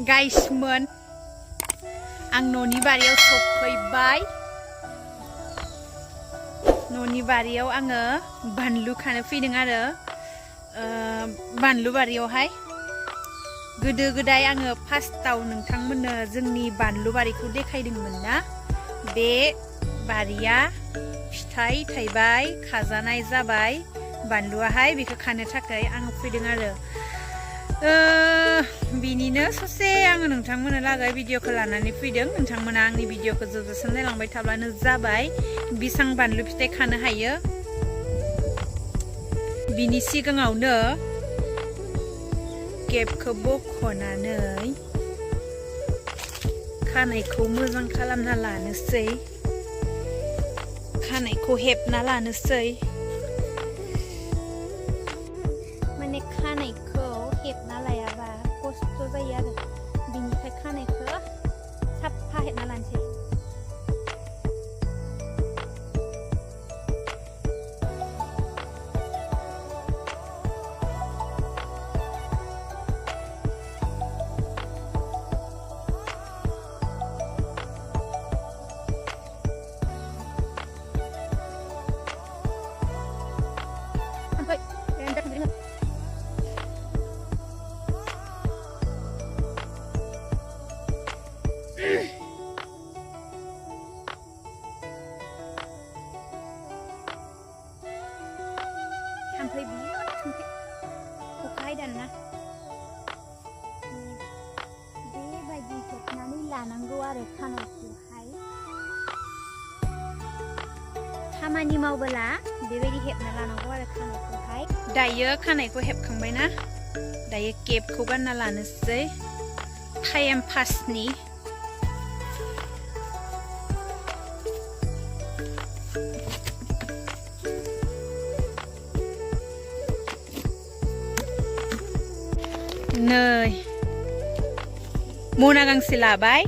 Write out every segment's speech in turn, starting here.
गाइसमोन आं न'नि बारियाव सफैबाय न'नि बारियाव आङो बानलु खानो फैदों आरो बानलु बारियावहाय गोदो गोदाय आङो फार्स्टआव नोंथांमोननो जोंनि बानलु बारिखौ देखायदोंमोन ना बे बारिया फिथाइ थाइबाय खाजानाय जाबाय बानलुआहाय बेखौ खानो थाखाय आङो फैदों आरो बिनिनो ससे आङो नोंथांमोननो लागै भिडिअखौ लानानै फैदों नोंथांमोना आंनि भिडिअखौ जोबजासिम नायलांबाय थाब्लानो जाबाय बेसां बानलु फिथाइ खानो हायो बिनि सिगाङावनो केपखौ बख'नानै खानायखौ मोजां खालामना लानोसै खानायखौ हेबना लानोसै माने खानायखौ हेबना लायाबा खस्थ' जायो आरो बिनिफ्राय खानायखौ साफा हेबना लानोसै थाम्फै बिराद थाम्फै अखाहाय दाना बेबायदि हेबनानै लानांगौ आरो खानायखौहाय खामानि मावबोला बेबायदि हेबना लानांगौ आरो खानायखौहाय दायो खानायखौ हेबखांबायना दायो केपखौ गानना लानोसै टाइम पासनि नै मना गांसे लाबाय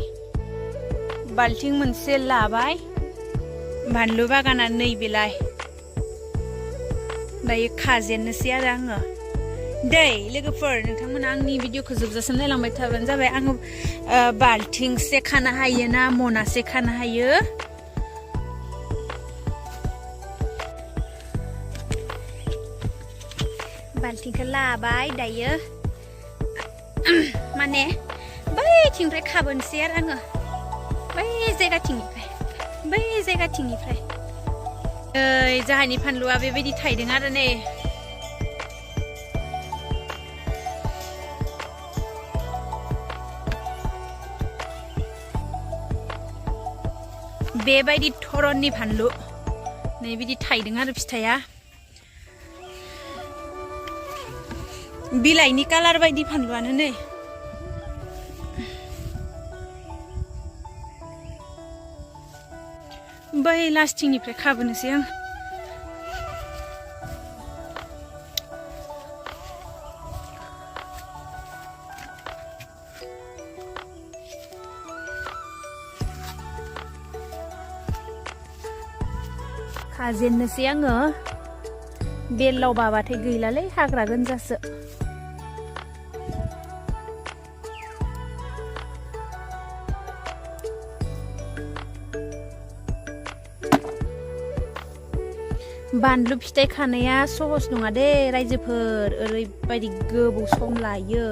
बाल्थिं मोनसे लाबाय बानलु बागाना नैबेलाय दायो खाजेननोसै आरो आङो दै लोगोफोर नोंथांमोना आंनि भिडिअखौ जोबजासिम नायलांबाय थाबानो जाबाय आङो बाल्थिंसे खानो हायो ना मनासे खानो हायो बाल्थिंखौ लाबाय दायो माने बैथिंनिफ्राय खाबोनोसै आरो आङो बै जायगाथिंनिफ्राय जाहानि फानलुआ बेबायदि थायदों आरो नै बेबायदि धरननि फानलु नै बिदि थायदों आरो फिथाइया बिलाइनि कालार बायदि फानलुआनो नै बै लास्टिंनिफ्राय खाबोनोसै आं खाजेननोसै आङो बेलाव बाबाथाय गैलालै हाग्रा गोनजासो बानलु फिथाइ खानाया सहस नङा दे रायजोफोर ओरैबायदि गोबाव सम लायो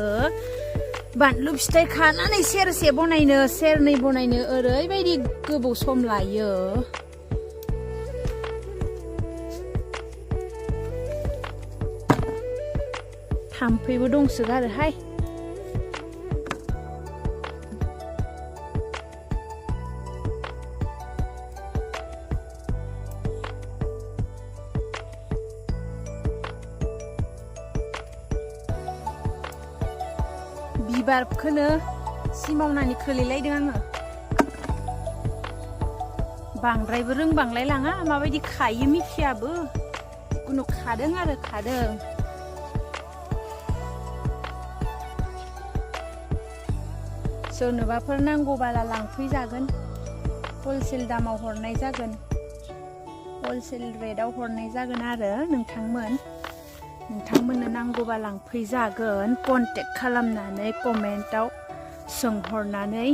बानलु फिथाइ खानानै सेरसे बनायनो सेरनै बनायनो ओरैबायदि गोबाव सम लायो थाम्फैबो दंसोगारोहाय बिबारखौनो सिमावनानै खोलैलायदों आङो बांद्रायबो रोंबांलाय लाङा माबायदि खायो मिथियाबो जिखुनु खादों आरो खादों सोरनोबाफोर नांगौबाला लांफैजागोन हलसेल दामाव हरनाय जागोन हलसेल रेटआव हरनाय जागोन आरो नोंथांमोननो नांगौबा लांफैजागोन कन्टेक्ट खालामनानै कमेन्टआव सोंहरनानै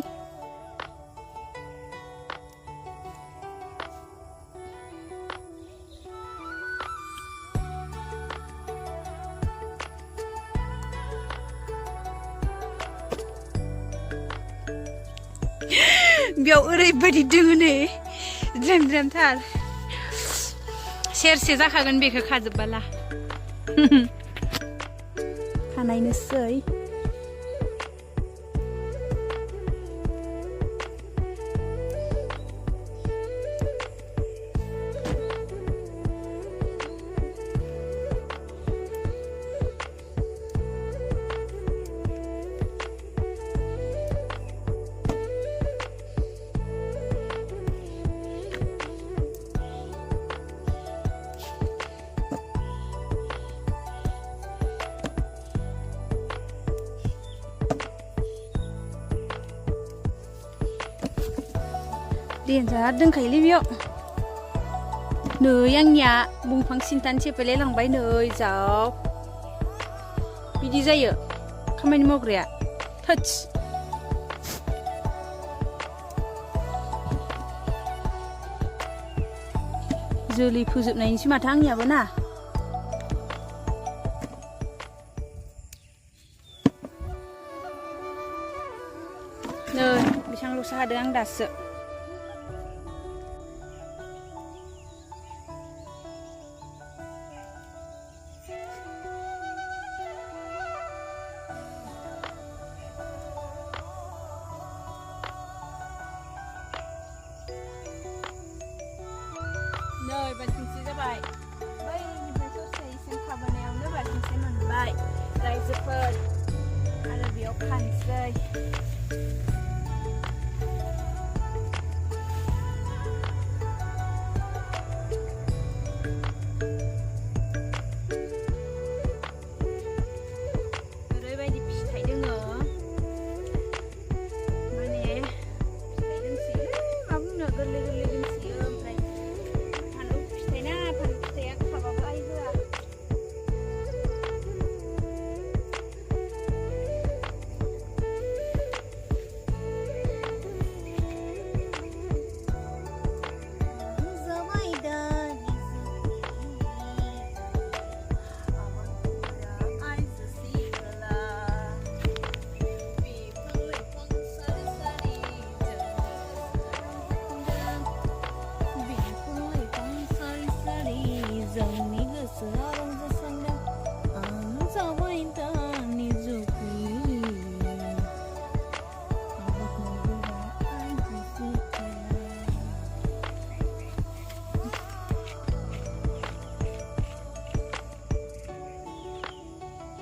बेयाव ओरैबायदि दोङो नै द्रेम द्रेमथार सेरसे जाखागोन बेखौ खाजोबबाला खानायनोसै देन्जार दोंखायोलै बेयाव नै आंनिया दंफां सिन्थानि सेफायलाय लांबाय नै जाव बिदि जायो खामानि मावग्राया थोच जोलै फोजोबनायनिसो माथो आंनियाबो ना नै बेसांल'सो हादों आं दासो नै बालथिंसे जाबाय बैनिफ्राय ससेसिम खाबानायावनो बालथिंसे मोनबाय रायजोफोर आरो बेयाव खानसै ओरैबायदि फिथाइ दोङो माने फिथाइ दोंसोयो मा बुंनो गोरलै गोरलै दोंसोयो ओमफ्राय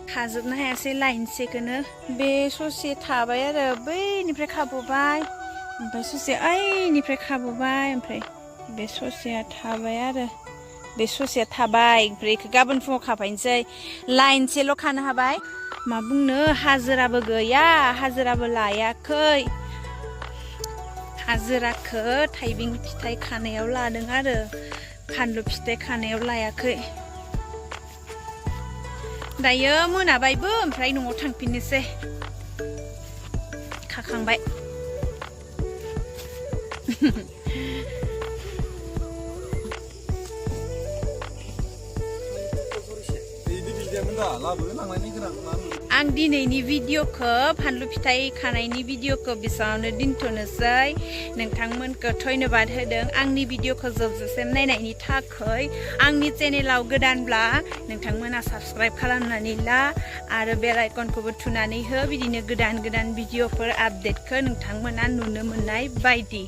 खाजोबनो हायासै लाइनसेखौनो बे ससे थाबाय आरो बैनिफ्राय खाबोबाय ओमफ्राय ससे ओइनिफ्राय खाबोबाय ओमफ्राय बे ससेया थाबाय आरो बे ससेया थाबाय ओमफ्राय बेखौ गाबोन फुङाव खाफायनोसै लाइनसेल' खानो हाबाय मा बुंनो हाजिराबो गैया हाजिराबो लायाखै हाजिराखौ थाइबें फिथाइ खानायाव लादों आरो फानलु फिथाइ खानायाव लायाखै दायो मोनाबायबो ओमफ्राय न'आव थांफिननोसै खाखांबाय आं दिनैनि भिडिअखौ फानलु फिथाइ खानायनि भिडिअखौ बेसेबांनो दोनथ'नोसै नोंथांमोनखौ धन्यबाद होदों आंनि भिडिअखौ जोबजासिम नायनायनि थाखाय आंनि चेनेलाव गोदानब्ला नोंथांमोना साबस्क्राइब खालामनानै ला आरो बेल आइकनखौबो थुनानै हो बिदिनो गोदान गोदान भिडिअफोर आपडेटखौ नोंथांमोना नुनो मोननाय बायदि